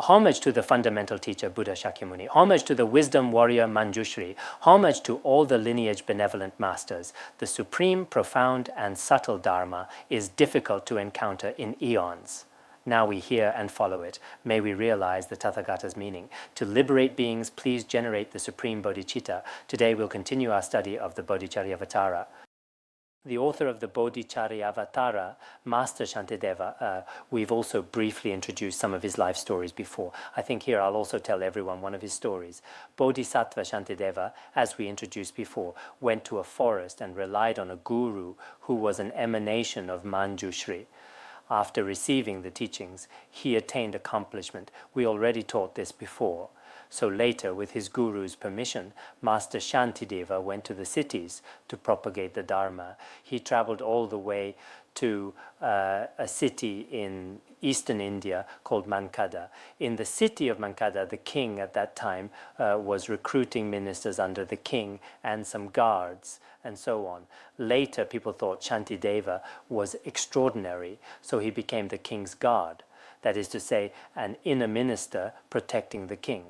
Homage to the fundamental teacher Buddha Shakyamuni. Homage to the wisdom warrior Manjushri. Homage to all the lineage benevolent masters. The supreme, profound, and subtle Dharma is difficult to encounter in eons. Now we hear and follow it. May we realize the Tathagata's meaning. To liberate beings, please generate the supreme Bodhicitta. Today we'll continue our study of the Bodhicharyavatara. The author of the Bodhicharyavatara, Master Shantideva, we've also briefly introduced some of his life stories before. I think here I'll also tell everyone one of his stories. Bodhisattva Shantideva, as we introduced before, went to a forest and relied on a guru who was an emanation of Manjushri. After receiving the teachings, he attained accomplishment. We already taught this before. So later, with his guru's permission, Master Shantideva went to the cities to propagate the Dharma. He traveled all the way to a city in eastern India called Mankada. In the city of Mankada, the king at that time was recruiting ministers under the king and some guards and so on. Later, people thought Shantideva was extraordinary, so he became the king's guard. That is to say, an inner minister protecting the king.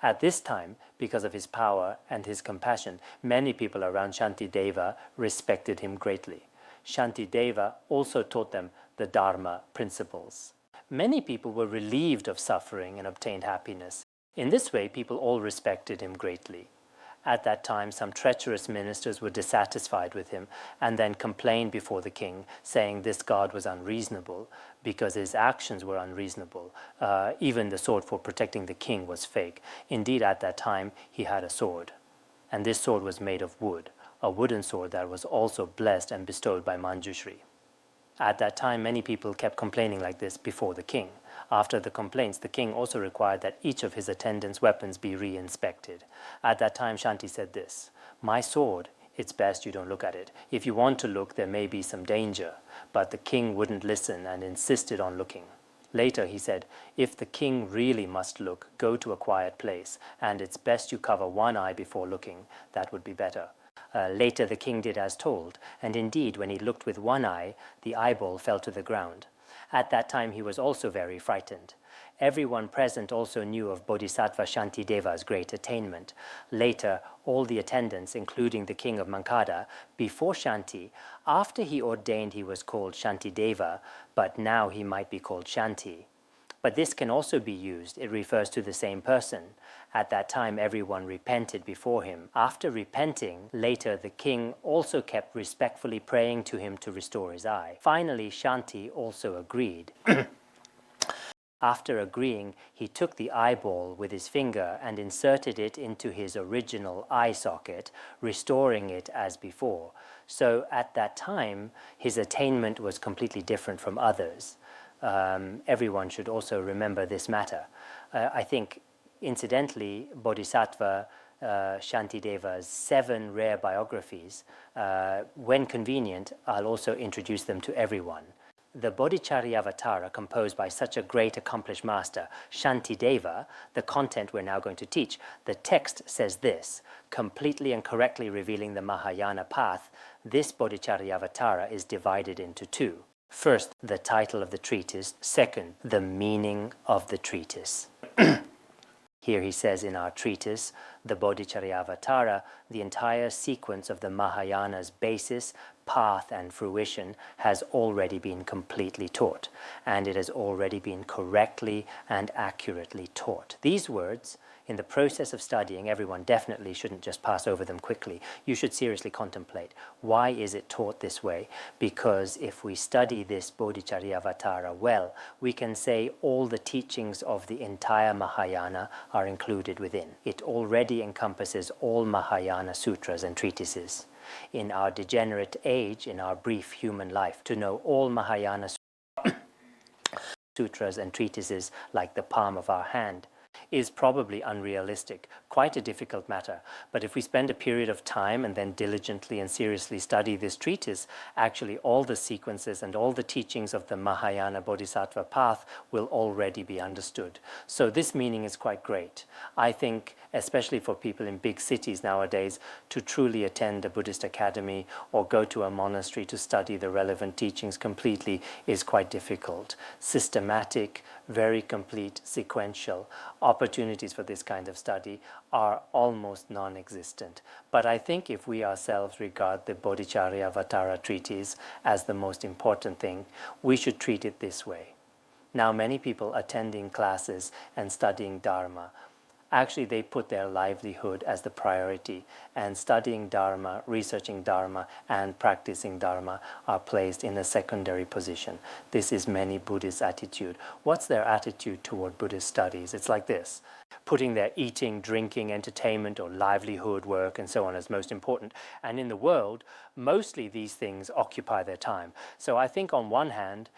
At this time, because of his power and his compassion, many people around Shantideva respected him greatly. Shantideva also taught them the Dharma principles. Many people were relieved of suffering and obtained happiness. In this way, people all respected him greatly. At that time, some treacherous ministers were dissatisfied with him and then complained before the king, saying this god was unreasonable because his actions were unreasonable. Even the sword for protecting the king was fake. Indeed, at that time, he had a sword, and this sword was made of wood, a wooden sword that was also blessed and bestowed by Manjushri. At that time, many people kept complaining like this before the king. After the complaints, the king also required that each of his attendants' weapons be re-inspected. At that time, Shanti said this, "My sword, it's best you don't look at it. If you want to look, there may be some danger." But the king wouldn't listen and insisted on looking. Later, he said, "If the king really must look, go to a quiet place, and it's best you cover one eye before looking. That would be better." Later, the king did as told, and indeed, when he looked with one eye, the eyeball fell to the ground. At that time, he was also very frightened. Everyone present also knew of Bodhisattva Shantideva's great attainment. Later, all the attendants, including the king of Mankada, before Shanti, after he ordained he was called Shantideva, but now he might be called Shanti. But this can also be used. It refers to the same person. At that time, everyone repented before him. After repenting, later the king also kept respectfully praying to him to restore his eye. Finally, Shanti also agreed. After agreeing, he took the eyeball with his finger and inserted it into his original eye socket, restoring it as before. So at that time, his attainment was completely different from others. Everyone should also remember this matter. I think, incidentally, Bodhisattva Shantideva's 7 rare biographies, when convenient, I'll also introduce them to everyone. The Bodhicharyavatara, composed by such a great accomplished master, Shantideva, the content we're now going to teach, the text says this, completely and correctly revealing the Mahayana path, this Bodhicharyavatara is divided into 2. First, the title of the treatise. Second, the meaning of the treatise. Here he says in our treatise, the Bodhicharyavatara, the entire sequence of the Mahayana's basis, path and fruition has already been completely taught, and it has already been correctly and accurately taught. These words, in the process of studying, everyone definitely shouldn't just pass over them quickly. You should seriously contemplate, why is it taught this way? Because if we study this Bodhicharyavatara well, we can say all the teachings of the entire Mahayana are included within. It already encompasses all Mahayana sutras and treatises. In our degenerate age, in our brief human life, to know all Mahayana sutras and treatises like the palm of our hand is probably unrealistic, quite a difficult matter. But if we spend a period of time and then diligently and seriously study this treatise, actually all the sequences and all the teachings of the Mahayana Bodhisattva path will already be understood. So this meaning is quite great. I think, especially for people in big cities nowadays, to truly attend a Buddhist academy or go to a monastery to study the relevant teachings completely is quite difficult. Systematic, very complete, sequential. Opportunities for this kind of study are almost non-existent. But I think if we ourselves regard the Bodhicharyavatara treatise as the most important thing, we should treat it this way. Now, many people attending classes and studying Dharma, actually they put their livelihood as the priority, and studying Dharma, researching Dharma, and practicing Dharma are placed in a secondary position. This is many Buddhists' attitude. What's their attitude toward Buddhist studies? It's like this: putting their eating, drinking, entertainment, or livelihood, work, and so on as most important. And in the world, mostly these things occupy their time. So I think on one hand,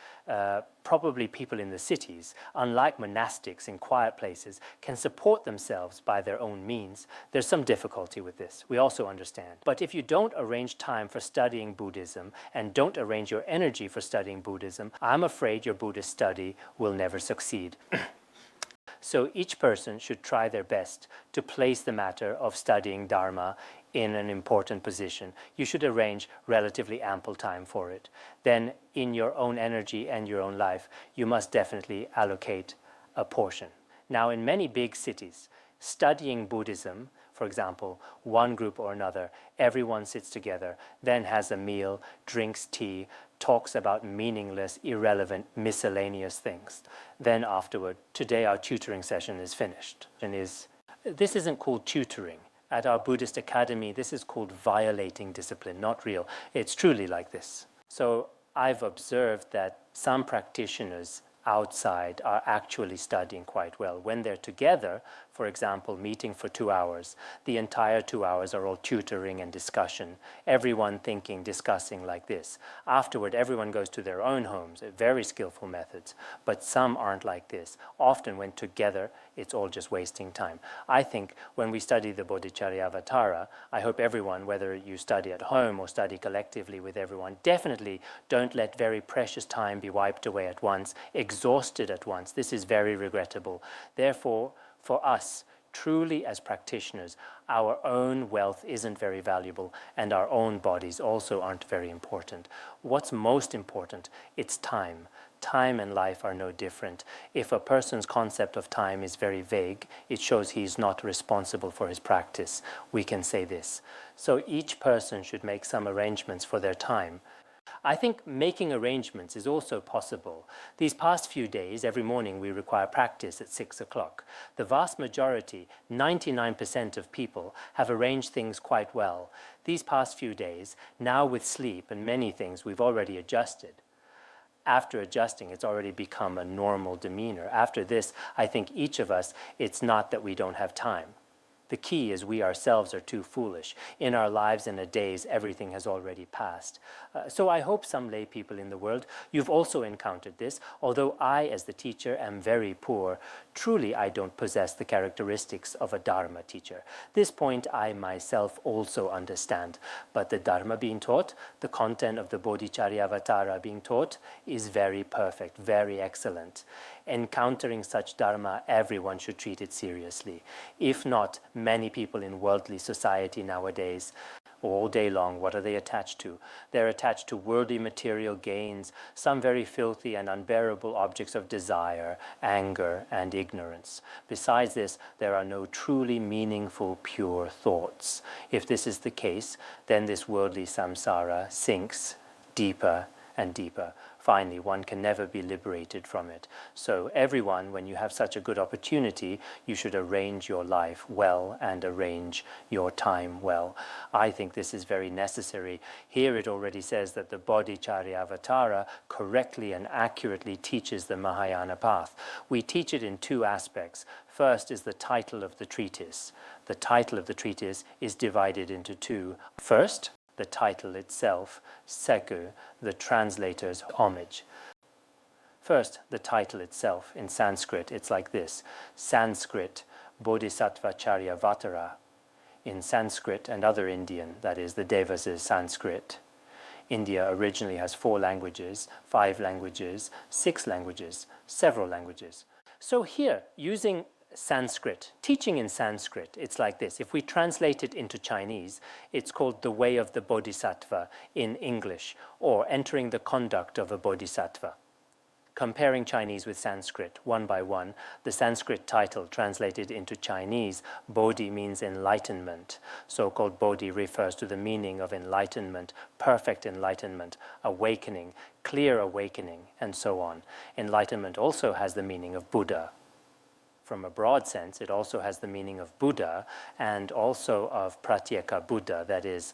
probably people in the cities, unlike monastics in quiet places, can support themselves by their own means. There's some difficulty with this, we also understand. But if you don't arrange time for studying Buddhism and don't arrange your energy for studying Buddhism, I'm afraid your Buddhist study will never succeed. So each person should try their best to place the matter of studying Dharma in an important position. You should arrange relatively ample time for it. Then in your own energy and your own life, you must definitely allocate a portion. Now, in many big cities, studying Buddhism, for example, one group or another, everyone sits together, then has a meal, drinks tea, talks about meaningless, irrelevant, miscellaneous things. Then afterward, today our tutoring session is finished. This isn't called tutoring. At our Buddhist academy, this is called violating discipline, not real. It's truly like this. So I've observed that some practitioners outside are actually studying quite well. When they're together, for example, meeting for 2 hours, the entire 2 hours are all tutoring and discussion, everyone thinking, discussing like this. Afterward, everyone goes to their own homes, very skillful methods, but some aren't like this. Often when together, it's all just wasting time. I think when we study the Bodhicharyavatara, I hope everyone, whether you study at home or study collectively with everyone, definitely don't let very precious time be wiped away at once, exhausted at once. This is very regrettable. Therefore, for us, truly as practitioners, our own wealth isn't very valuable, and our own bodies also aren't very important. What's most important? It's time. Time and life are no different. If a person's concept of time is very vague, it shows he's not responsible for his practice. We can say this. So each person should make some arrangements for their time. I think making arrangements is also possible. These past few days, every morning we require practice at 6 o'clock. The vast majority, 99% of people, have arranged things quite well. These past few days, now with sleep and many things, we've already adjusted. After adjusting, it's already become a normal demeanor. After this, I think each of us, it's not that we don't have time. The key is we ourselves are too foolish. In our lives and a days, everything has already passed. So I hope some lay people in the world, you've also encountered this. Although I, as the teacher, am very poor, truly I don't possess the characteristics of a Dharma teacher. This point I myself also understand. But the Dharma being taught, the content of the Bodhicharyavatara being taught, is very perfect, very excellent. Encountering such Dharma, everyone should treat it seriously. If not, many people in worldly society nowadays, all day long, what are they attached to? They're attached to worldly material gains, some very filthy and unbearable objects of desire, anger, and ignorance. Besides this, there are no truly meaningful, pure thoughts. If this is the case, then this worldly samsara sinks deeper and deeper. Finally, one can never be liberated from it. So everyone, when you have such a good opportunity, you should arrange your life well and arrange your time well. I think this is very necessary. Here it already says that the Bodhicharyavatara correctly and accurately teaches the Mahayana path. We teach it in two aspects. First is the title of the treatise. The title of the treatise is divided into two. First, the title itself. Second, the translator's homage. First, the title itself. In Sanskrit, it's like this. Sanskrit, Bodhisattva Charyavatara. In Sanskrit and other Indian, that is, the Devas' Sanskrit. India originally has 4 languages, 5 languages, 6 languages, several languages. So here, using Sanskrit, teaching in Sanskrit, it's like this. If we translate it into Chinese, it's called the way of the Bodhisattva in English, or entering the conduct of a Bodhisattva. Comparing Chinese with Sanskrit, one by one, the Sanskrit title translated into Chinese, Bodhi means enlightenment. So-called Bodhi refers to the meaning of enlightenment, perfect enlightenment, awakening, clear awakening, and so on. Enlightenment also has the meaning of Buddha. From a broad sense, it also has the meaning of Buddha and also of pratyeka Buddha, that is,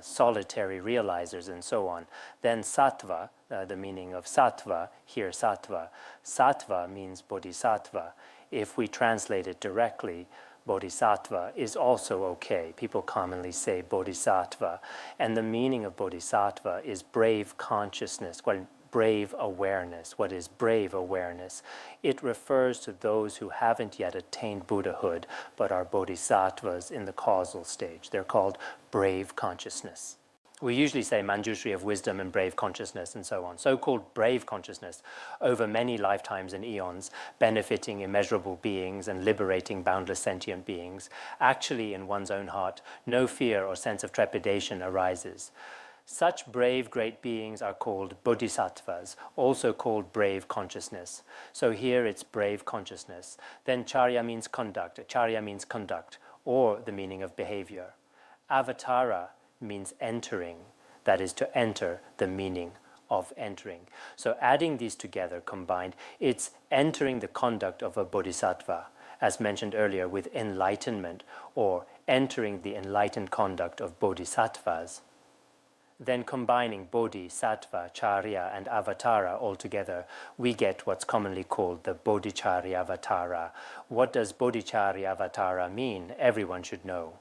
solitary realizers and so on. Then sattva, the meaning of sattva, here sattva. Sattva means bodhisattva. If we translate it directly, bodhisattva is also okay. People commonly say bodhisattva. And the meaning of bodhisattva is brave consciousness, brave awareness. What is brave awareness? It refers to those who haven't yet attained Buddhahood but are bodhisattvas in the causal stage. They're called brave consciousness. We usually say Manjushri of wisdom and brave consciousness and so on. So-called brave consciousness over many lifetimes and eons, benefiting immeasurable beings and liberating boundless sentient beings. Actually, in one's own heart, no fear or sense of trepidation arises. Such brave great beings are called bodhisattvas, also called brave consciousness. So here it's brave consciousness. Then charya means conduct. Charya means conduct, or the meaning of behavior. Avatara means entering, that is to enter, the meaning of entering. So adding these together combined, it's entering the conduct of a bodhisattva, as mentioned earlier with enlightenment, or entering the enlightened conduct of bodhisattvas. Then combining Bodhi, Sattva, Charya and Avatara all together, we get what's commonly called the Bodhicharya Avatara. What does Bodhicharya Avatara mean? Everyone should know.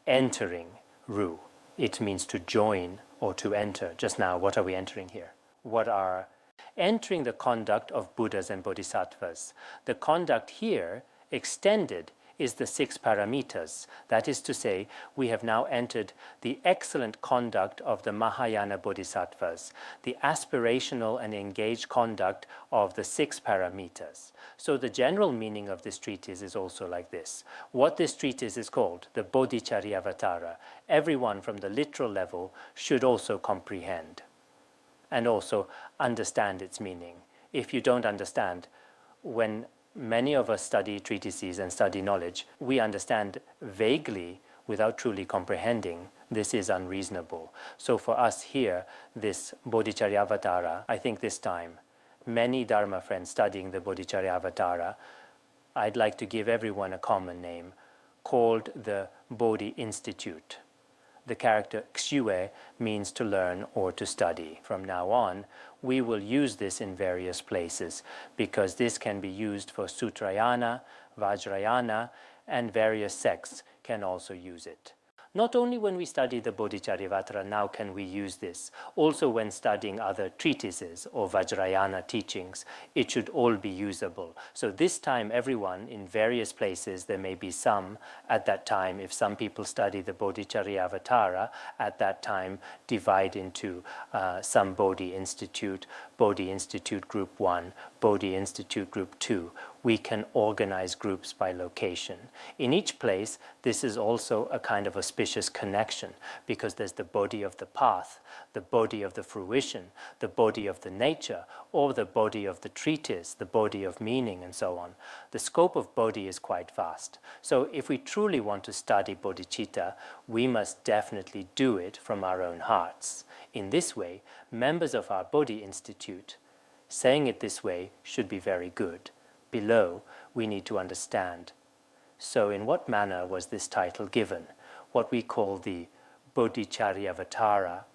Entering, Ru. It means to join or to enter. Just now, what are we entering here? What are entering the conduct of Buddhas and Bodhisattvas? The conduct here, extended, is the 6 paramitas. That is to say, we have now entered the excellent conduct of the Mahayana Bodhisattvas, the aspirational and engaged conduct of the 6 paramitas. So the general meaning of this treatise is also like this. What this treatise is called, the Bodhicharya Avatara, everyone from the literal level should also comprehend and also understand its meaning. If you don't understand, when many of us study treatises and study knowledge, we understand vaguely without truly comprehending. This is unreasonable. So for us here, this Bodhicharya Avatara, I think this time, many Dharma friends studying the Bodhicharya Avatara, I'd like to give everyone a common name called the Bodhi Institute. The character xue means to learn or to study. From now on, we will use this in various places because this can be used for Sutrayana, Vajrayana, and various sects can also use it. Not only when we study the Bodhicharyavatara now can we use this, also when studying other treatises or Vajrayana teachings, it should all be usable. So this time everyone in various places, there may be some at that time, if some people study the Bodhicharyavatara, at that time divide into some Bodhi Institute Group 1, Bodhi Institute Group 2. We can organize groups by location. In each place, this is also a kind of auspicious connection because there's the body of the path, the body of the fruition, the body of the nature, or the body of the treatise, the body of meaning, and so on. The scope of bodhi is quite vast. So if we truly want to study bodhicitta, we must definitely do it from our own hearts. In this way, members of our Bodhi Institute, saying it this way should be very good. Below, we need to understand. So in what manner was this title given? What we call the Bodhicharyavatara.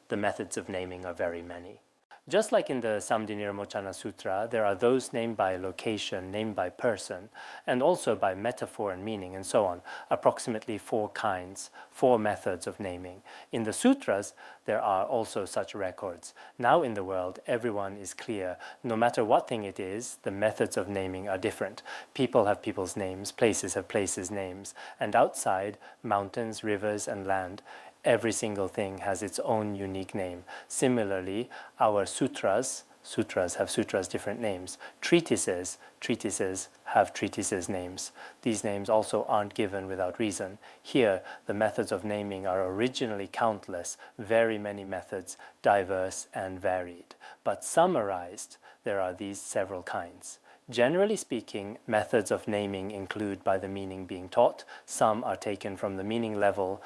The methods of naming are very many. Just like in the Samdhinirmochana Sutra, there are those named by location, named by person, and also by metaphor and meaning, and so on. Approximately 4 kinds, 4 methods of naming. In the sutras, there are also such records. Now in the world, everyone is clear. No matter what thing it is, the methods of naming are different. People have people's names, places have places' names, and outside, mountains, rivers, and land, every single thing has its own unique name. Similarly, our sutras have sutras' different names. Treatises have treatises' names. These names also aren't given without reason. Here, the methods of naming are originally countless, very many methods, diverse and varied. But summarized, there are these several kinds. Generally speaking, methods of naming include by the meaning being taught. Some are taken from the meaning level,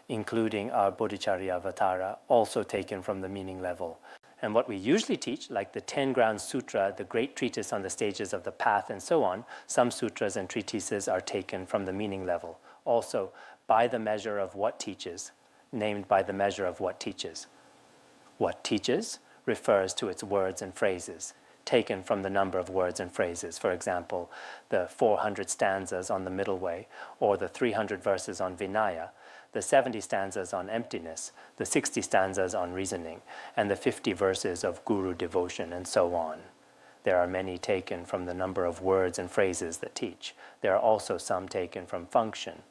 including our Bodhicharyavatara, also taken from the meaning level. And what we usually teach, like the 10 Grounds Sutra, the great treatise on the stages of the path, and so on, some sutras and treatises are taken from the meaning level. Also, by the measure of what teaches, named by the measure of what teaches. What teaches refers to its words and phrases, taken from the number of words and phrases. For example, the 400 stanzas on the middle way, or the 300 verses on Vinaya, the 70 stanzas on emptiness, the 60 stanzas on reasoning, and the 50 verses of guru devotion, and so on. There are many taken from the number of words and phrases that teach. There are also some taken from function.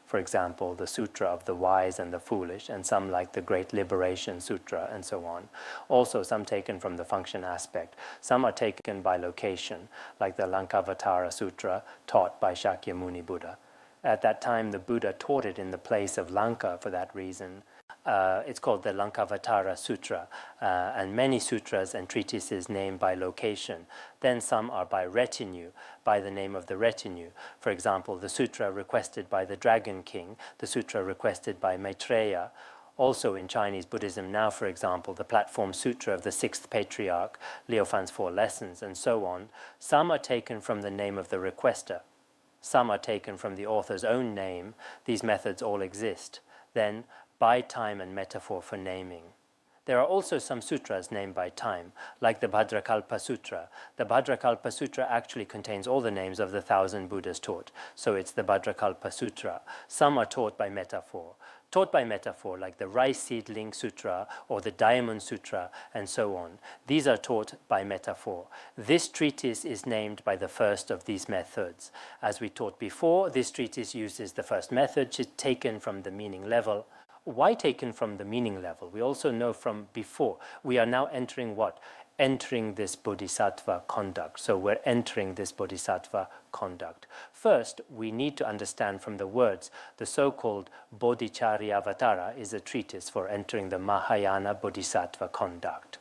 For example, the Sutra of the Wise and the Foolish, and some like the Great Liberation Sutra, and so on. Also, some taken from the function aspect. Some are taken by location, like the Lankavatara Sutra, taught by Shakyamuni Buddha. At that time, the Buddha taught it in the place of Lanka for that reason. It's called the Lankavatara Sutra, and many sutras and treatises named by location. Then some are by retinue, by the name of the retinue. For example, the sutra requested by the Dragon King, the sutra requested by Maitreya. Also in Chinese Buddhism now, for example, the Platform Sutra of the Sixth Patriarch, Liu Fan's Four Lessons, and so on. Some are taken from the name of the requester. Some are taken from the author's own name. These methods all exist. Then, by time and metaphor for naming. There are also some sutras named by time, like the Bhadrakalpa Sutra. The Bhadrakalpa Sutra actually contains all the names of the 1,000 Buddhas taught, so it's the Bhadrakalpa Sutra. Some are taught by metaphor. Taught by metaphor, like the Rice Seedling Sutra or the Diamond Sutra, and so on. These are taught by metaphor. This treatise is named by the first of these methods. As we taught before, this treatise uses the first method, which is taken from the meaning level. Why taken from the meaning level? We also know from before. We are now entering what? Entering this bodhisattva conduct. So we're entering this bodhisattva conduct. First, we need to understand from the words, the so-called Bodhicharyavatara is a treatise for entering the Mahayana bodhisattva conduct.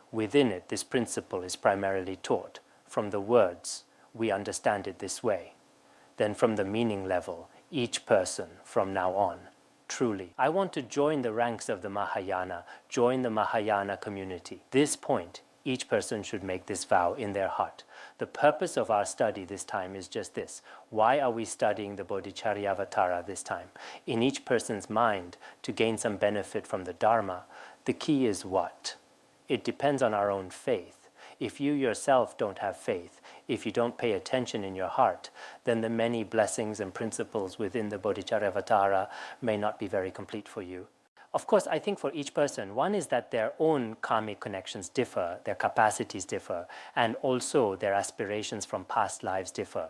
Within it, this principle is primarily taught. From the words, we understand it this way. Then from the meaning level, each person from now on, truly, I want to join the ranks of the Mahayana, join the Mahayana community. This point, each person should make this vow in their heart. The purpose of our study this time is just this. Why are we studying the Bodhicharyavatara this time? In each person's mind, to gain some benefit from the Dharma, the key is what? It depends on our own faith. If you yourself don't have faith, if you don't pay attention in your heart, then the many blessings and principles within the Bodhicharyavatara may not be very complete for you. Of course, I think for each person, one is that their own karmic connections differ, their capacities differ, and also their aspirations from past lives differ.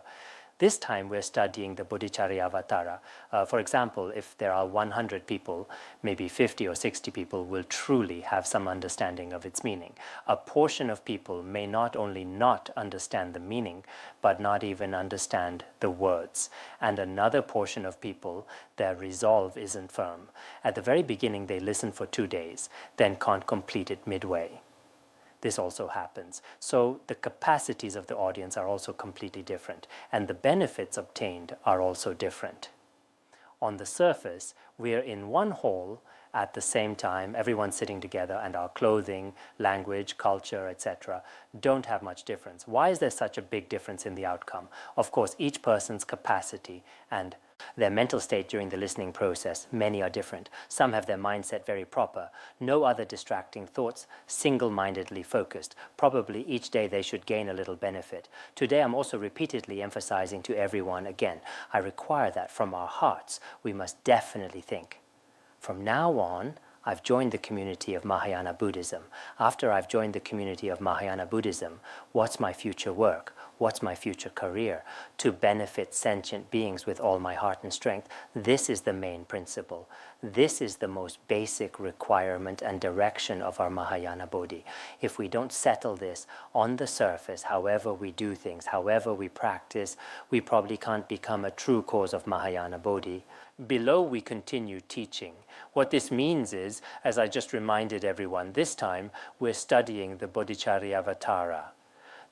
This time we're studying the Bodhicharyavatara. For example, if there are 100 people, maybe 50 or 60 people will truly have some understanding of its meaning. A portion of people may not only not understand the meaning, but not even understand the words. And another portion of people, their resolve isn't firm. At the very beginning, they listen for 2 days, then can't complete it midway. This also happens. So the capacities of the audience are also completely different, and the benefits obtained are also different. On the surface, we are in one hall at the same time, everyone sitting together, and our clothing, language, culture, etc. don't have much difference. Why is there such a big difference in the outcome? Of course, each person's capacity and their mental state during the listening process, many are different. Some have their mindset very proper, no other distracting thoughts, single-mindedly focused. Probably each day they should gain a little benefit. Today I'm also repeatedly emphasizing to everyone again, I require that from our hearts. We must definitely think. From now on, I've joined the community of Mahayana Buddhism. After I've joined the community of Mahayana Buddhism, what's my future work? what's my future career? To benefit sentient beings with all my heart and strength. This is the main principle. This is the most basic requirement and direction of our Mahayana Bodhi. If we don't settle this on the surface, however we do things, however we practice, we probably can't become a true cause of Mahayana Bodhi. Below we continue teaching. What this means is, as I just reminded everyone, this time we're studying the Bodhicharyavatara.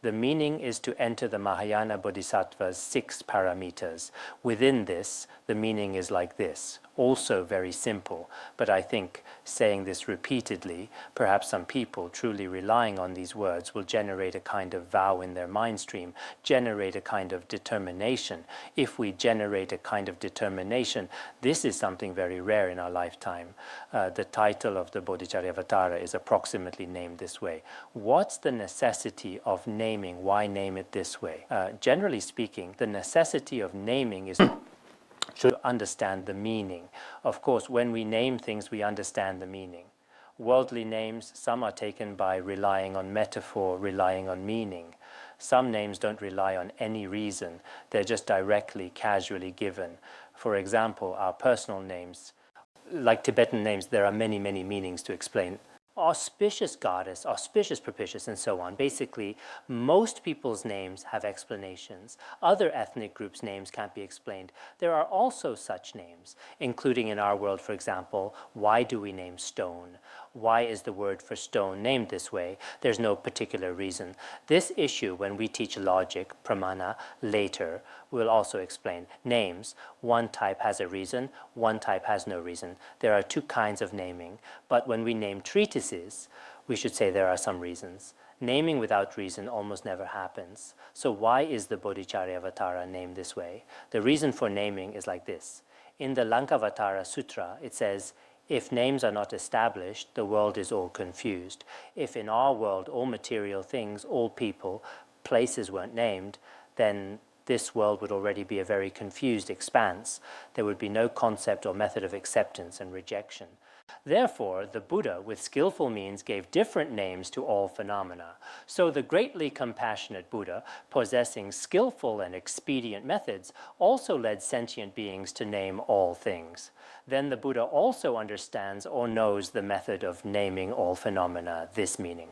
The meaning is to enter the Mahayana Bodhisattva's 6 parameters. Within this, the meaning is like this. Also very simple, but I think saying this repeatedly, perhaps some people truly relying on these words will generate a kind of vow in their mind stream, generate a kind of determination. If we generate a kind of determination, this is something very rare in our lifetime. The title of the Bodhicharyavatara is approximately named this way. What's the necessity of naming? Why name it this way? Generally speaking, the necessity of naming is to understand the meaning. Of course, when we name things, we understand the meaning. Worldly names, some are taken by relying on metaphor, relying on meaning. Some names don't rely on any reason. They're just directly, casually given. For example, our personal names, like Tibetan names, there are many, many meanings to explain. Auspicious goddess, auspicious propitious, and so on. Basically, most people's names have explanations. Other ethnic groups' names can't be explained. There are also such names, including in our world, for example, why do we name stone? Why is the word for stone named this way? There's no particular reason. This issue, when we teach logic, pramana, later, we'll also explain. Names, one type has a reason, one type has no reason. There are 2 kinds of naming, but when we name treatises, we should say there are some reasons. Naming without reason almost never happens. So why is the Bodhicharyavatara named this way? The reason for naming is like this. In the Lankavatara Sutra, it says, if names are not established, the world is all confused. If in our world all material things, all people, places weren't named, then this world would already be a very confused expanse. There would be no concept or method of acceptance and rejection. Therefore, the Buddha, with skillful means, gave different names to all phenomena. So the greatly compassionate Buddha, possessing skillful and expedient methods, also led sentient beings to name all things. Then the Buddha also understands or knows the method of naming all phenomena, this meaning.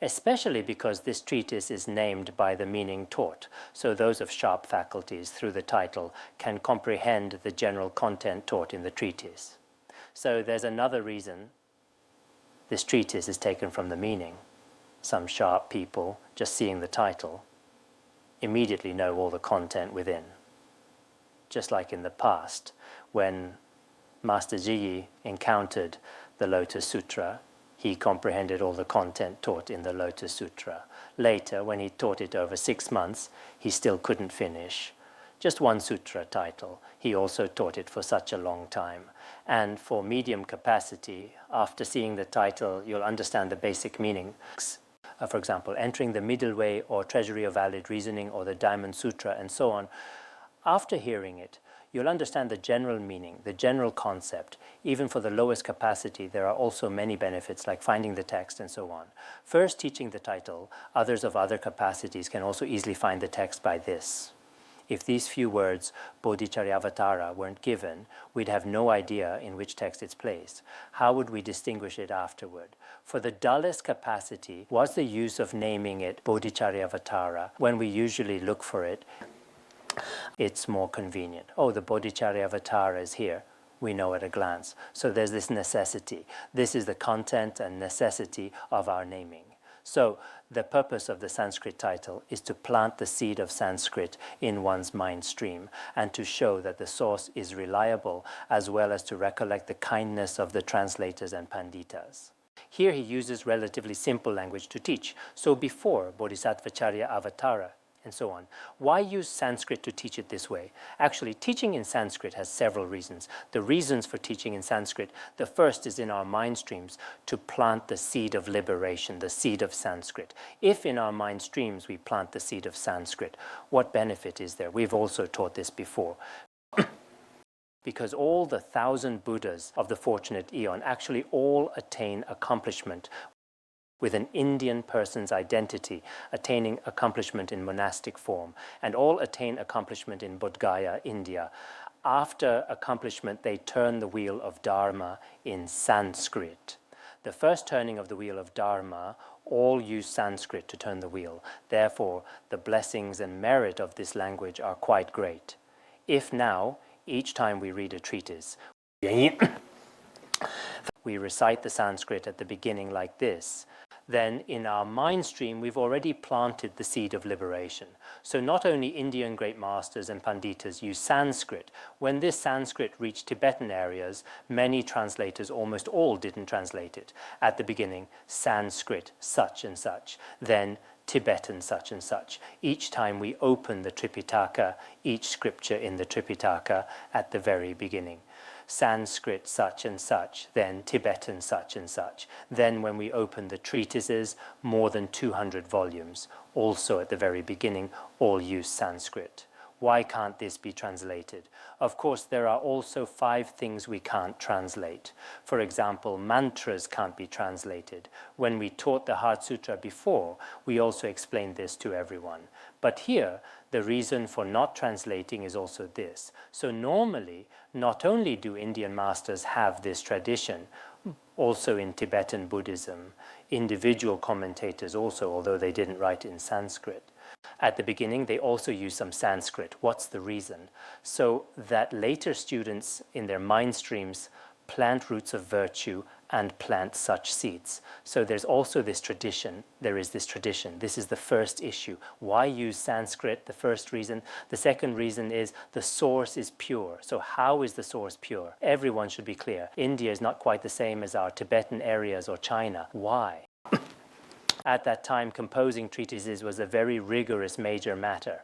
Especially because this treatise is named by the meaning taught, so those of sharp faculties through the title can comprehend the general content taught in the treatise. So there's another reason this treatise is taken from the meaning. Some sharp people, just seeing the title, immediately know all the content within. Just like in the past, when Master Zhiyi encountered the Lotus Sutra, he comprehended all the content taught in the Lotus Sutra. Later, when he taught it over 6 months, he still couldn't finish. Just one sutra title. He also taught it for such a long time. And for medium capacity, after seeing the title, you'll understand the basic meaning. For example, entering the middle way or treasury of valid reasoning or the Diamond Sutra and so on. After hearing it, you'll understand the general meaning, the general concept. Even for the lowest capacity, there are also many benefits like finding the text and so on. First, teaching the title, others of other capacities can also easily find the text by this. If these few words, Bodhicharyavatara, weren't given, we'd have no idea in which text it's placed. How would we distinguish it afterward? For the dullest capacity, was the use of naming it Bodhicharyavatara when we usually look for it? It's more convenient. Oh, the Bodhicharyavatara is here. We know at a glance. So there's this necessity. This is the content and necessity of our naming. So the purpose of the Sanskrit title is to plant the seed of Sanskrit in one's mind stream and to show that the source is reliable, as well as to recollect the kindness of the translators and panditas. Here he uses relatively simple language to teach. So before Bodhisattva Avatara, and so on. Why use Sanskrit to teach it this way? Actually, teaching in Sanskrit has several reasons. The reasons for teaching in Sanskrit, the first is in our mind streams to plant the seed of liberation, the seed of Sanskrit. If in our mind streams we plant the seed of Sanskrit, what benefit is there? We've also taught this before. Because all the 1,000 Buddhas of the fortunate eon actually all attain accomplishment with an Indian person's identity, attaining accomplishment in monastic form, and all attain accomplishment in Bodh Gaya, India. After accomplishment, they turn the wheel of Dharma in Sanskrit. The first turning of the wheel of Dharma, all use Sanskrit to turn the wheel. Therefore, the blessings and merit of this language are quite great. If now, each time we read a treatise, we recite the Sanskrit at the beginning like this, then in our mind stream we've already planted the seed of liberation. So not only Indian great masters and Panditas use Sanskrit. When this Sanskrit reached Tibetan areas, many translators, almost all, didn't translate it. At the beginning, Sanskrit such and such, then Tibetan such and such. Each time we open the Tripitaka, each scripture in the Tripitaka at the very beginning. Sanskrit such and such, then Tibetan such and such. Then when we open the treatises, more than 200 volumes, also at the very beginning, all use Sanskrit. Why can't this be translated? Of course, there are also 5 things we can't translate. For example, mantras can't be translated. When we taught the Heart Sutra before, we also explained this to everyone. But here, the reason for not translating is also this. So normally, not only do Indian masters have this tradition, also in Tibetan Buddhism, individual commentators also, although they didn't write in Sanskrit. At the beginning, they also use some Sanskrit. What's the reason? So that later students in their mind streams plant roots of virtue and plant such seeds. So there's also this tradition. There is this tradition. This is the first issue. Why use Sanskrit? The first reason. The second reason is the source is pure. So how is the source pure? Everyone should be clear. India is not quite the same as our Tibetan areas or China. Why? At that time, composing treatises was a very rigorous major matter.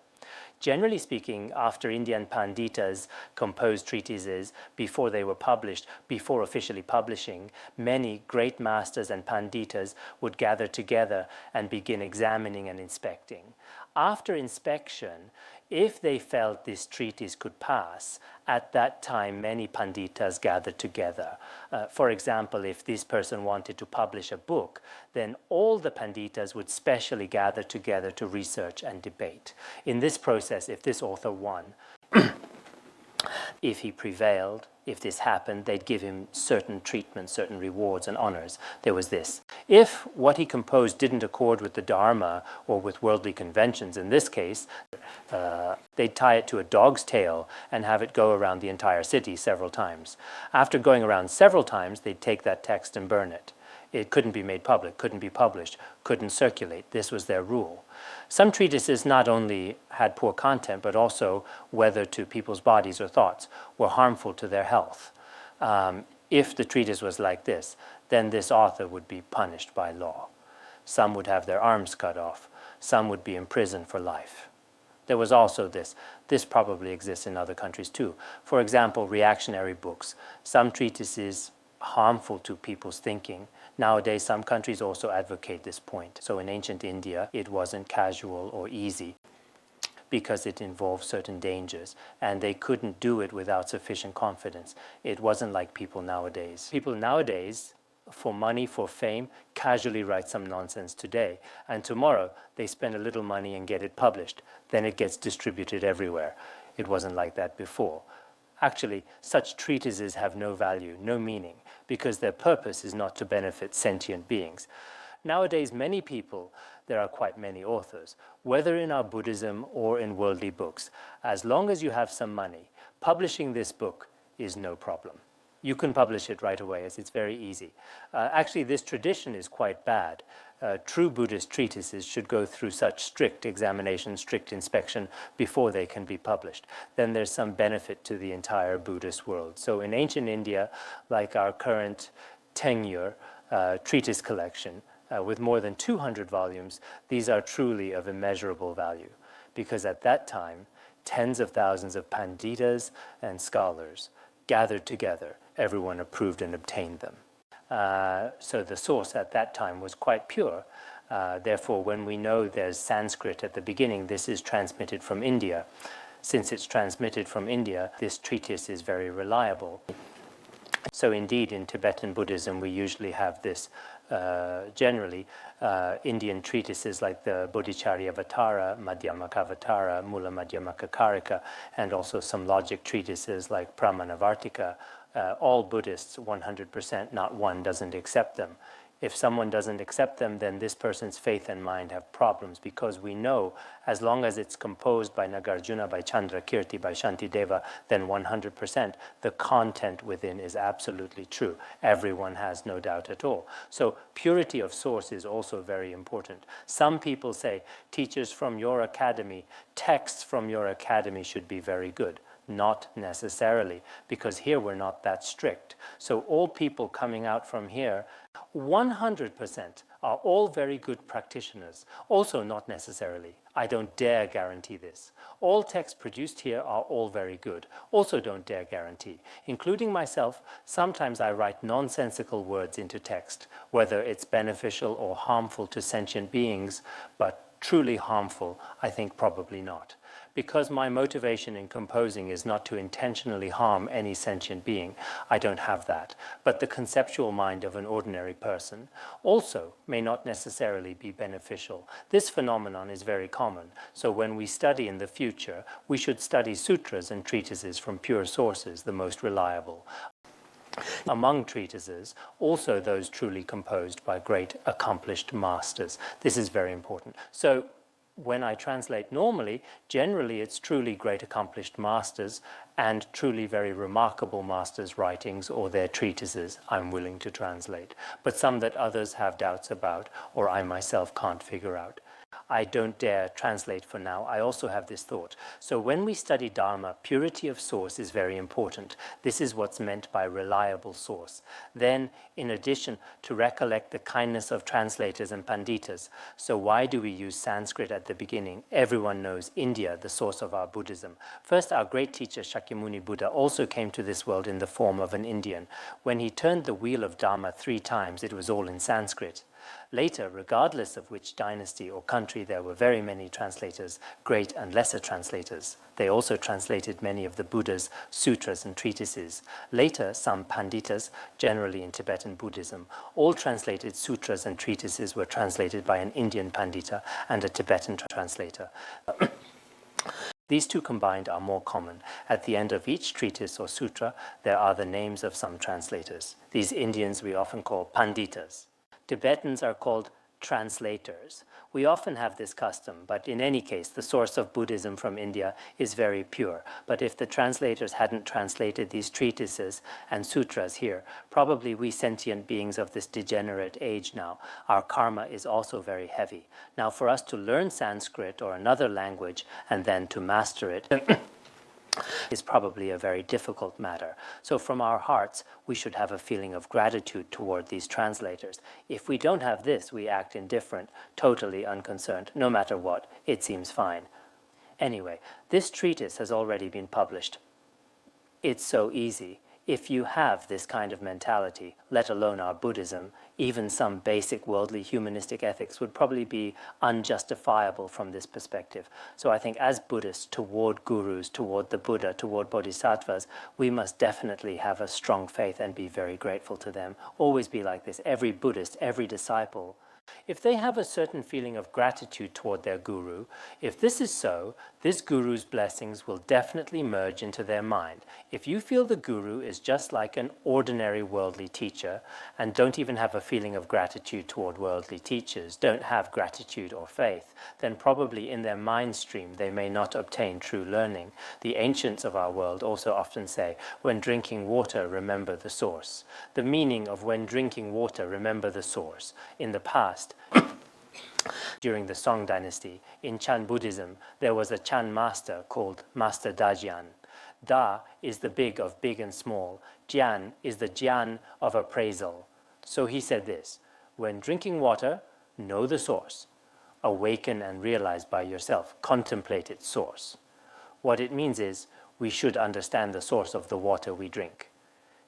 Generally speaking, after Indian Panditas composed treatises before they were published, before officially publishing, many great masters and Panditas would gather together and begin examining and inspecting. After inspection, if they felt this treatise could pass, at that time many Panditas gathered together. For example, if this person wanted to publish a book, then all the Panditas would specially gather together to research and debate. In this process, if this author won, if he prevailed, if this happened, they'd give him certain treatments, certain rewards and honors. There was this. If what he composed didn't accord with the Dharma or with worldly conventions, in this case, they'd tie it to a dog's tail and have it go around the entire city several times. After going around several times, they'd take that text and burn it. It couldn't be made public, couldn't be published, couldn't circulate. This was their rule. Some treatises not only had poor content, but also, whether to people's bodies or thoughts, were harmful to their health. If the treatise was like this, then this author would be punished by law. Some would have their arms cut off. Some would be imprisoned for life. There was also this. This probably exists in other countries too. For example, reactionary books. Some treatises harmful to people's thinking. Nowadays, some countries also advocate this point. So in ancient India, it wasn't casual or easy because it involved certain dangers, and they couldn't do it without sufficient confidence. It wasn't like people nowadays. People nowadays, for money, for fame, casually write some nonsense today, and tomorrow they spend a little money and get it published. Then it gets distributed everywhere. It wasn't like that before. Actually, such treatises have no value, no meaning, because their purpose is not to benefit sentient beings. Nowadays, many people, there are quite many authors, whether in our Buddhism or in worldly books, as long as you have some money, publishing this book is no problem. You can publish it right away, as it's very easy. Actually, this tradition is quite bad. True Buddhist treatises should go through such strict examination, strict inspection before they can be published. Then there's some benefit to the entire Buddhist world. So in ancient India, like our current Tengyur treatise collection, with more than 200 volumes, these are truly of immeasurable value, because at that time, tens of thousands of Panditas and scholars gathered together. Everyone approved and obtained them. So the source at that time was quite pure. Therefore, when we know there's Sanskrit at the beginning, this is transmitted from India. Since it's transmitted from India, this treatise is very reliable. So indeed, in Tibetan Buddhism, we usually have this generally, Indian treatises like the Bodhicharyavatara, Madhyamakavatara, Mula Madhyamakakarika, and also some logic treatises like Pramanavartika, all Buddhists, 100%, not one doesn't accept them. If someone doesn't accept them, then this person's faith and mind have problems, because we know as long as it's composed by Nagarjuna, by Chandrakirti, by Shantideva, then 100% the content within is absolutely true. Everyone has no doubt at all. So purity of source is also very important. Some people say, teachers from your academy, texts from your academy should be very good. Not necessarily, because here we're not that strict. So all people coming out from here, 100% are all very good practitioners. Also not necessarily. I don't dare guarantee this. All texts produced here are all very good. Also don't dare guarantee. Including myself, sometimes I write nonsensical words into text, whether it's beneficial or harmful to sentient beings, but truly harmful, I think probably not. Because my motivation in composing is not to intentionally harm any sentient being, I don't have that. But the conceptual mind of an ordinary person also may not necessarily be beneficial. This phenomenon is very common. So when we study in the future, we should study sutras and treatises from pure sources, the most reliable. Among treatises, also those truly composed by great accomplished masters. This is very important. So when I translate normally, generally it's truly great accomplished masters and truly very remarkable masters' writings or their treatises I'm willing to translate, but some that others have doubts about or I myself can't figure out. I don't dare translate for now. I also have this thought. So when we study Dharma, purity of source is very important. This is what's meant by reliable source. Then, in addition, to recollect the kindness of translators and panditas. So why do we use Sanskrit at the beginning? Everyone knows India, the source of our Buddhism. First, our great teacher Shakyamuni Buddha also came to this world in the form of an Indian. When he turned the wheel of Dharma 3 times, it was all in Sanskrit. Later, regardless of which dynasty or country, there were very many translators, great and lesser translators. They also translated many of the Buddha's sutras and treatises. Later, some panditas, generally in Tibetan Buddhism, all translated sutras and treatises were translated by an Indian pandita and a Tibetan translator. These two combined are more common. At the end of each treatise or sutra, there are the names of some translators. These Indians we often call panditas. Tibetans are called translators. We often have this custom, but in any case, the source of Buddhism from India is very pure. But if the translators hadn't translated these treatises and sutras here, probably we sentient beings of this degenerate age now, our karma is also very heavy. Now, for us to learn Sanskrit or another language and then to master it, is probably a very difficult matter. So from our hearts, we should have a feeling of gratitude toward these translators. If we don't have this, we act indifferent, totally unconcerned, no matter what. It seems fine. Anyway, this treatise has already been published. It's so easy. If you have this kind of mentality, let alone our Buddhism, even some basic worldly humanistic ethics would probably be unjustifiable from this perspective. So I think as Buddhists, toward gurus, toward the Buddha, toward bodhisattvas, we must definitely have a strong faith and be very grateful to them. Always be like this. Every Buddhist, every disciple, if they have a certain feeling of gratitude toward their guru, if this is so, this guru's blessings will definitely merge into their mind. If you feel the guru is just like an ordinary worldly teacher and don't even have a feeling of gratitude toward worldly teachers, don't have gratitude or faith, then probably in their mind stream they may not obtain true learning. The ancients of our world also often say, when drinking water, remember the source. The meaning of when drinking water, remember the source. In the past, during the Song dynasty, in Chan Buddhism, there was a Chan master called Master Dajian. Da is the big of big and small. Jian is the Jian of appraisal. So he said this, when drinking water, know the source. Awaken and realize by yourself. Contemplate its source. What it means is, we should understand the source of the water we drink.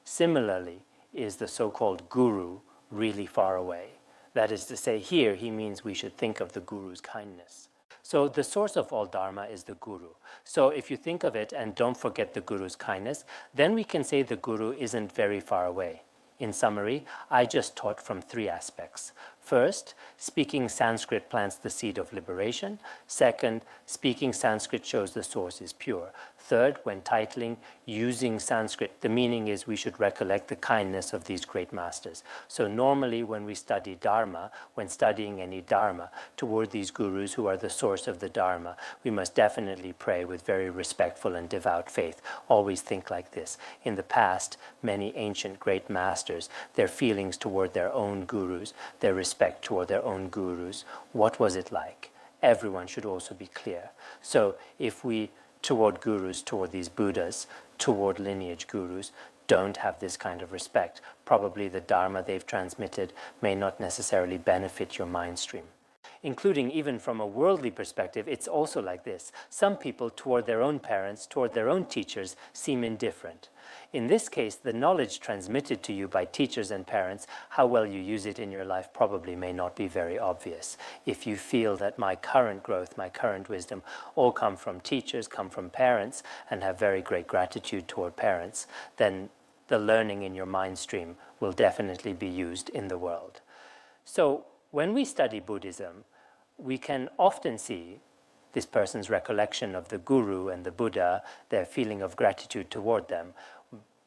Similarly, is the so-called guru really far away? That is to say, here he means we should think of the guru's kindness. So the source of all dharma is the guru. So if you think of it and don't forget the guru's kindness, then we can say the guru isn't very far away. In summary, I just taught from three aspects. First, speaking Sanskrit plants the seed of liberation. Second, speaking Sanskrit shows the source is pure. Third, when titling, using Sanskrit, the meaning is we should recollect the kindness of these great masters. So normally when we study Dharma, when studying any Dharma, toward these gurus who are the source of the Dharma, we must definitely pray with very respectful and devout faith. Always think like this. In the past, many ancient great masters, their feelings toward their own gurus, their respect toward their own gurus, what was it like? Everyone should also be clear. So if we, toward gurus, toward these Buddhas, toward lineage gurus, don't have this kind of respect, probably the Dharma they've transmitted may not necessarily benefit your mind stream. Including even from a worldly perspective, it's also like this. Some people toward their own parents, toward their own teachers, seem indifferent. In this case, the knowledge transmitted to you by teachers and parents, how well you use it in your life probably may not be very obvious. If you feel that my current growth, my current wisdom, all come from teachers, come from parents, and have very great gratitude toward parents, then the learning in your mind stream will definitely be used in the world. So when we study Buddhism, we can often see this person's recollection of the Guru and the Buddha, their feeling of gratitude toward them.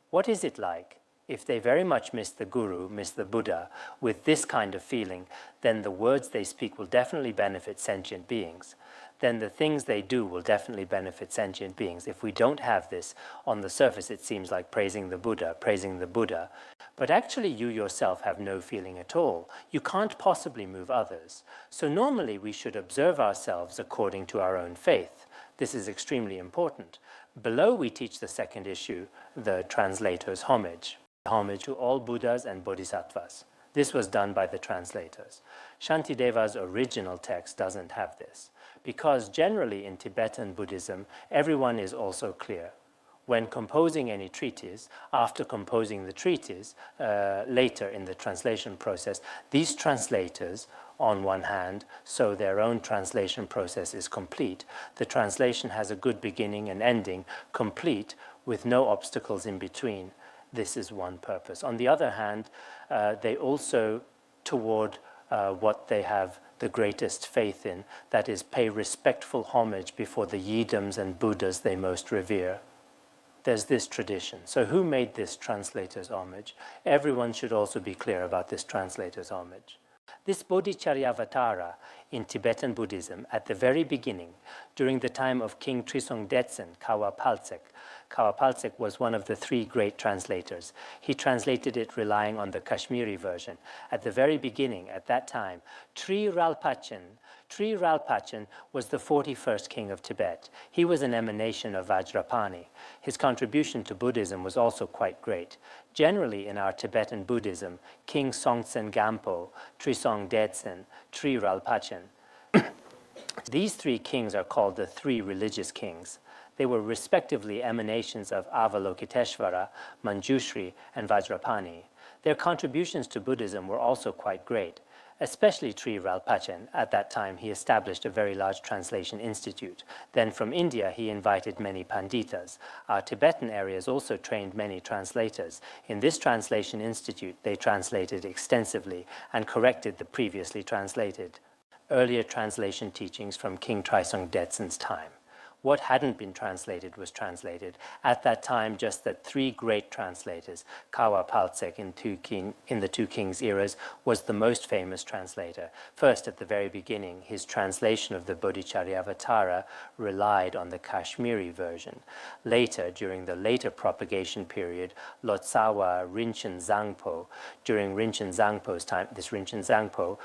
What is it like? If they very much miss the Guru, miss the Buddha, with this kind of feeling, then the words they speak will definitely benefit sentient beings. Then the things they do will definitely benefit sentient beings. If we don't have this, on the surface it seems like praising the Buddha, but actually you yourself have no feeling at all. You can't possibly move others. So normally we should observe ourselves according to our own faith. This is extremely important. Below we teach the second issue, the translator's homage. Homage to all Buddhas and Bodhisattvas. This was done by the translators. Shantideva's original text doesn't have this, because generally in Tibetan Buddhism, everyone is also clear. When composing any treatise, after composing the treatise, later in the translation process, these translators, on one hand, so their own translation process is complete. The translation has a good beginning and ending, complete, with no obstacles in between. This is one purpose. On the other hand, they also, toward what they have the greatest faith in, that is, pay respectful homage before the yidams and Buddhas they most revere. There's this tradition. So who made this translator's homage? Everyone should also be clear about this translator's homage. This Bodhicharyavatara in Tibetan Buddhism, at the very beginning, during the time of King Trisong Detsen, Kawa Paltsek. Kawa Paltsek was one of the three great translators. He translated it relying on the Kashmiri version. At the very beginning, at that time, Tri Ralpachen was the 41st king of Tibet. He was an emanation of Vajrapani. His contribution to Buddhism was also quite great. Generally, in our Tibetan Buddhism, King Songtsen Gampo, Trisong Detsen, Tri Ralpachen, these three kings are called the three religious kings. They were respectively emanations of Avalokiteshvara, Manjushri, and Vajrapani. Their contributions to Buddhism were also quite great. Especially Tri Ralpachen. At that time, he established a very large translation institute. Then from India, he invited many panditas. Our Tibetan areas also trained many translators. In this translation institute, they translated extensively and corrected the previously translated. Earlier translation teachings from King Trisong Detsen's time. What hadn't been translated was translated. At that time, just that three great translators, Kawa Paltsek in the two kings' eras, was the most famous translator. First, at the very beginning, his translation of the Bodhicharyavatara relied on the Kashmiri version. Later, during the later propagation period, Lotsawa Rinchen Zangpo, during Rinchen Zangpo's time, this Rinchen Zangpo,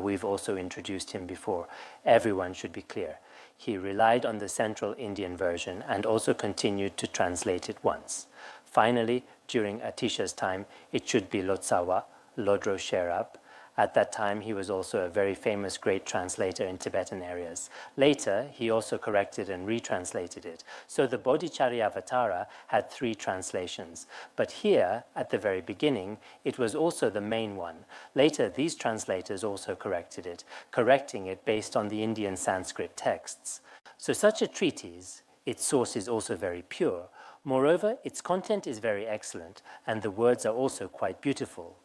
we've also introduced him before. Everyone should be clear. He relied on the Central Indian version and also continued to translate it once. Finally, during Atisha's time, it should be Lotsawa, Lodro Sherab. At that time, he was also a very famous great translator in Tibetan areas. Later, he also corrected and retranslated it. So the Bodhicharyavatara had three translations. But here, at the very beginning, it was also the main one. Later, these translators also corrected it, correcting it based on the Indian Sanskrit texts. So such a treatise, its source is also very pure. Moreover, its content is very excellent, and the words are also quite beautiful.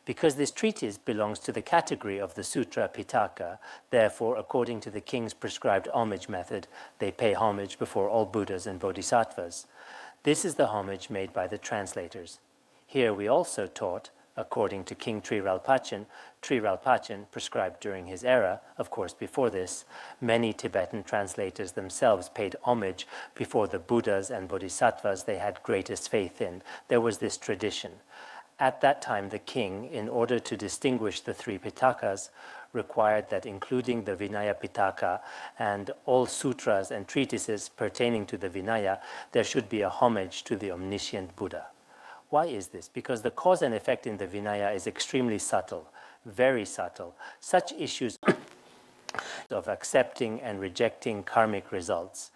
Because this treatise belongs to the category of the Sutra Pitaka, therefore, according to the king's prescribed homage method, they pay homage before all Buddhas and Bodhisattvas. This is the homage made by the translators. Here we also taught, according to King Tri Rinpoche prescribed during his era, of course before this, many Tibetan translators themselves paid homage before the Buddhas and Bodhisattvas they had greatest faith in. There was this tradition. At that time, the king, in order to distinguish the three Pitakas, required that including the Vinaya Pitaka and all sutras and treatises pertaining to the Vinaya, there should be a homage to the omniscient Buddha. Why is this? Because the cause and effect in the Vinaya is extremely subtle, very subtle. Such issues of accepting and rejecting karmic results,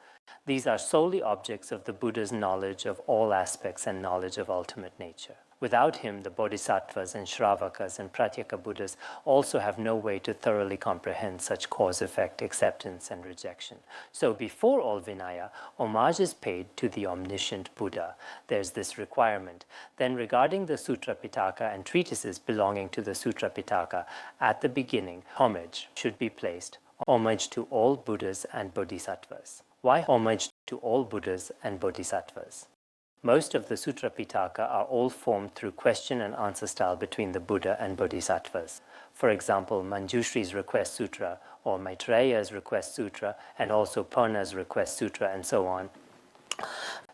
these are solely objects of the Buddha's knowledge of all aspects and knowledge of ultimate nature. Without him, the Bodhisattvas and Shravakas and Pratyeka Buddhas also have no way to thoroughly comprehend such cause-effect, acceptance, and rejection. So before all Vinaya, homage is paid to the omniscient Buddha. There's this requirement. Then regarding the Sutra Pitaka and treatises belonging to the Sutra Pitaka, at the beginning, homage should be placed. Homage to all Buddhas and Bodhisattvas. Why homage to all Buddhas and Bodhisattvas? Most of the Sutra Pitaka are all formed through question and answer style between the Buddha and Bodhisattvas. For example, Manjushri's Request Sutra, or Maitreya's Request Sutra, and also Purna's Request Sutra, and so on.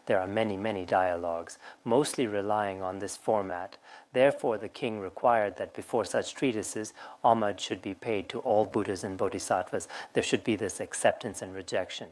There are many, many dialogues, mostly relying on this format. Therefore, the king required that before such treatises, homage should be paid to all Buddhas and Bodhisattvas. There should be this acceptance and rejection.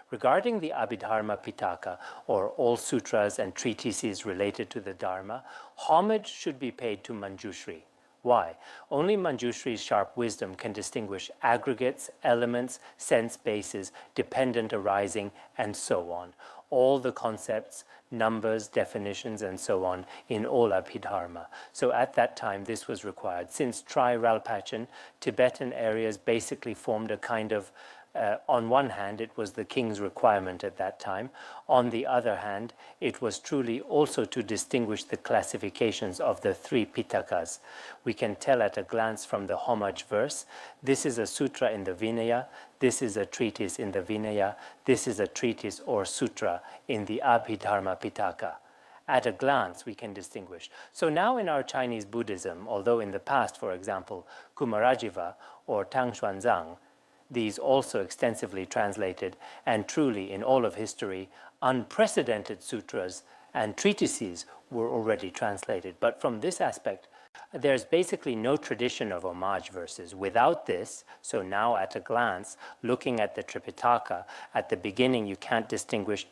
Regarding the Abhidharma Pitaka, or all sutras and treatises related to the Dharma, homage should be paid to Manjushri. Why? Only Manjushri's sharp wisdom can distinguish aggregates, elements, sense bases, dependent arising, and so on. All the concepts, numbers, definitions, and so on in all Abhidharma. So at that time, this was required. Since Tri Rinpoche, Tibetan areas basically formed a kind of on one hand, it was the king's requirement at that time. On the other hand, it was truly also to distinguish the classifications of the three Pitakas. We can tell at a glance from the homage verse, this is a sutra in the Vinaya, this is a treatise in the Vinaya, this is a treatise or sutra in the Abhidharma Pitaka. At a glance, we can distinguish. So now in our Chinese Buddhism, although in the past, for example, Kumarajiva or Tangshuanzang, these also extensively translated, and truly in all of history, unprecedented sutras and treatises were already translated. But from this aspect, there's basically no tradition of homage verses. Without this, so now at a glance, looking at the Tripitaka, at the beginning you can't distinguish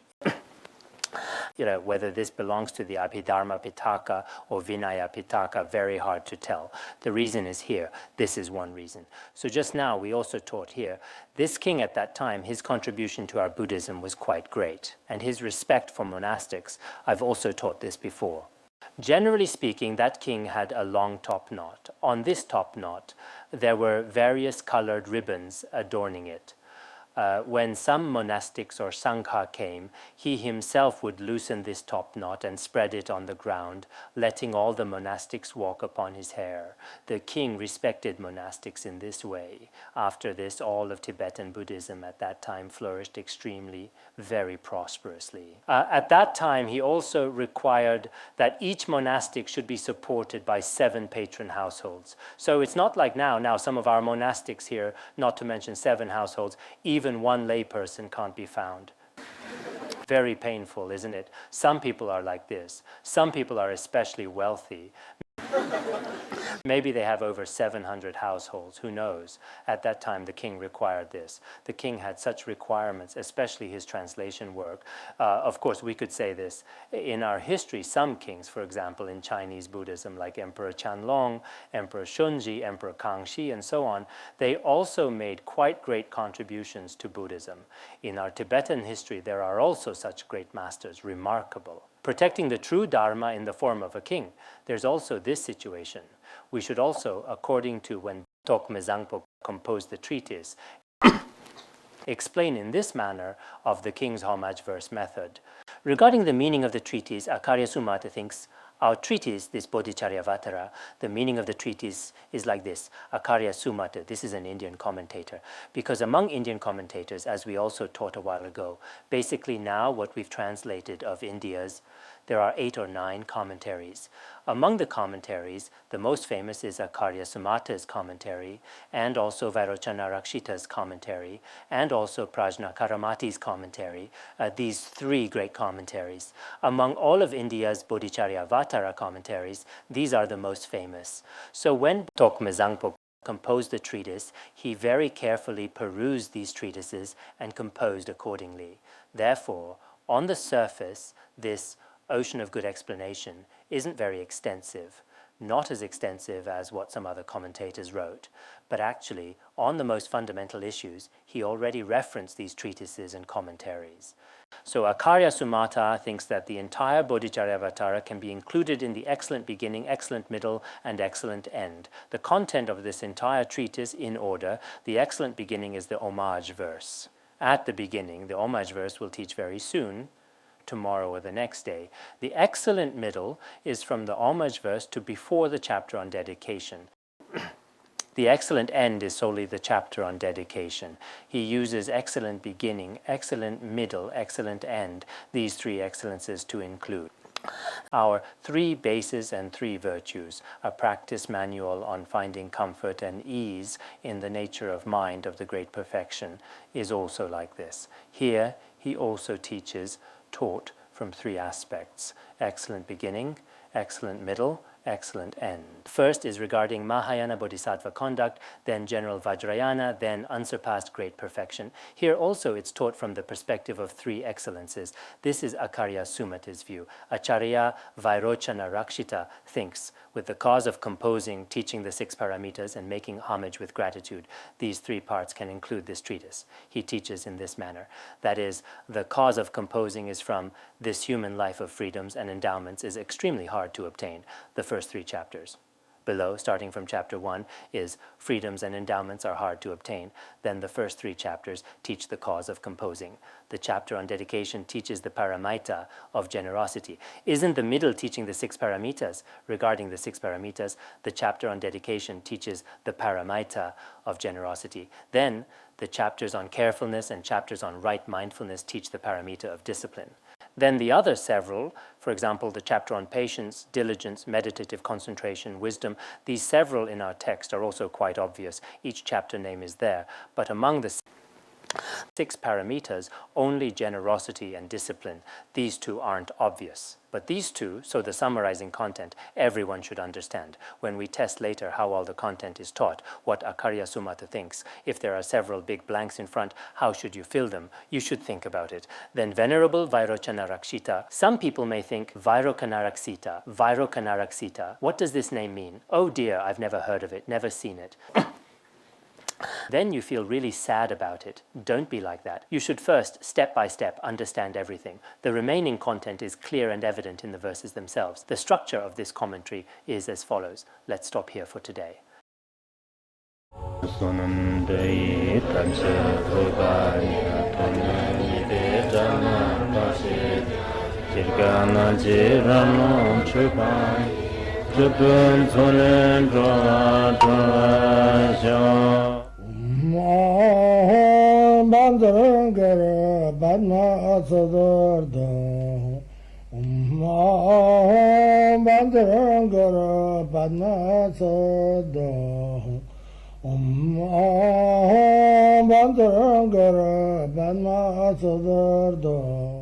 whether this belongs to the Abhidharma Pitaka or Vinaya Pitaka, very hard to tell. The reason is here. This is one reason. So just now we also taught here, this king at that time, his contribution to our Buddhism was quite great. And his respect for monastics, I've also taught this before. Generally speaking, that king had a long top knot. On this top knot, there were various colored ribbons adorning it. When some monastics or sangha came, he himself would loosen this top knot and spread it on the ground, letting all the monastics walk upon his hair. The king respected monastics in this way. After this, all of Tibetan Buddhism at that time flourished extremely, very prosperously. At that time, he also required that each monastic should be supported by 7 patron households. So it's not like now some of our monastics here, not to mention 7 households, even one layperson can't be found. Very painful, isn't it? Some people are like this. Some people are especially wealthy. Maybe they have over 700 households, who knows? At that time, the king required this. The king had such requirements, especially his translation work. Of course, we could say this. In our history, some kings, for example, in Chinese Buddhism, like Emperor Qianlong, Emperor Shunji, Emperor Kangxi, and so on, they also made quite great contributions to Buddhism. In our Tibetan history, there are also such great masters, remarkable. Protecting the true Dharma in the form of a king, there's also this situation. We should also, according to when Tokme Zangpo composed the treatise, explain in this manner of the king's homage verse method. Regarding the meaning of the treatise, Acharya Sumata thinks our treatise, this Bodhicharyavatara, the meaning of the treatise is like this. Acharya Sumata, this is an Indian commentator. Because among Indian commentators, as we also taught a while ago, basically now what we've translated of India's, there are 8 or 9 commentaries. Among the commentaries, the most famous is Acharya Sumata's commentary, and also Vairochana Rakshita's commentary, and also Prajna Karamati's commentary, these 3 great commentaries. Among all of India's Bodhicharyavatara commentaries, these are the most famous. So when Tokme Zangpo composed the treatise, he very carefully perused these treatises and composed accordingly. Therefore, on the surface, this Ocean of Good Explanation isn't very extensive, not as extensive as what some other commentators wrote, but actually, on the most fundamental issues, he already referenced these treatises and commentaries. So Acharya Sumata thinks that the entire Bodhicharyavatara can be included in the excellent beginning, excellent middle, and excellent end. The content of this entire treatise in order, the excellent beginning is the homage verse. At the beginning, the homage verse will teach very soon, tomorrow or the next day. The excellent middle is from the homage verse to before the chapter on dedication. The excellent end is solely the chapter on dedication. He uses excellent beginning, excellent middle, excellent end, these 3 excellences to include. Our 3 bases and 3 virtues, a practice manual on finding comfort and ease in the nature of mind of the great perfection, is also like this. Here, he also teaches taught from 3 aspects: excellent beginning, excellent middle, excellent end. First is regarding Mahayana Bodhisattva conduct, then general Vajrayana, then unsurpassed great perfection. Here also it's taught from the perspective of 3 excellences. This is Acharya Sumata's view. Acharya Vairochana Rakshita thinks, with the cause of composing, teaching the 6 paramitas, and making homage with gratitude, these 3 parts can include this treatise. He teaches in this manner. That is, the cause of composing is from this human life of freedoms and endowments is extremely hard to obtain. The first 3 chapters. Below, starting from chapter 1, is freedoms and endowments are hard to obtain. Then the first 3 chapters teach the cause of composing. The chapter on dedication teaches the paramaita of generosity. Isn't the middle teaching the 6 paramitas? Regarding the 6 paramitas, the chapter on dedication teaches the paramaita of generosity. Then the chapters on carefulness and chapters on right mindfulness teach the paramita of discipline. Then the other several, for example, the chapter on patience, diligence, meditative concentration, wisdom, these several in our text are also quite obvious. Each chapter name is there. But among the 6 paramitas, only generosity and discipline, these 2 aren't obvious. But these 2, so the summarizing content, everyone should understand. When we test later how all the content is taught, what Acharya Sumata thinks, if there are several big blanks in front, how should you fill them? You should think about it. Then Venerable Vairochana Rakshita. Some people may think, Vairochana Rakshita. What does this name mean? Oh dear, I've never heard of it, never seen it. Then you feel really sad about it. Don't be like that. You should first, step by step, understand everything. The remaining content is clear and evident in the verses themselves. The structure of this commentary is as follows. Let's stop here for today. Bandara Badna Sodargye Bandara Badna Sodargye Bandara Badna Sodargye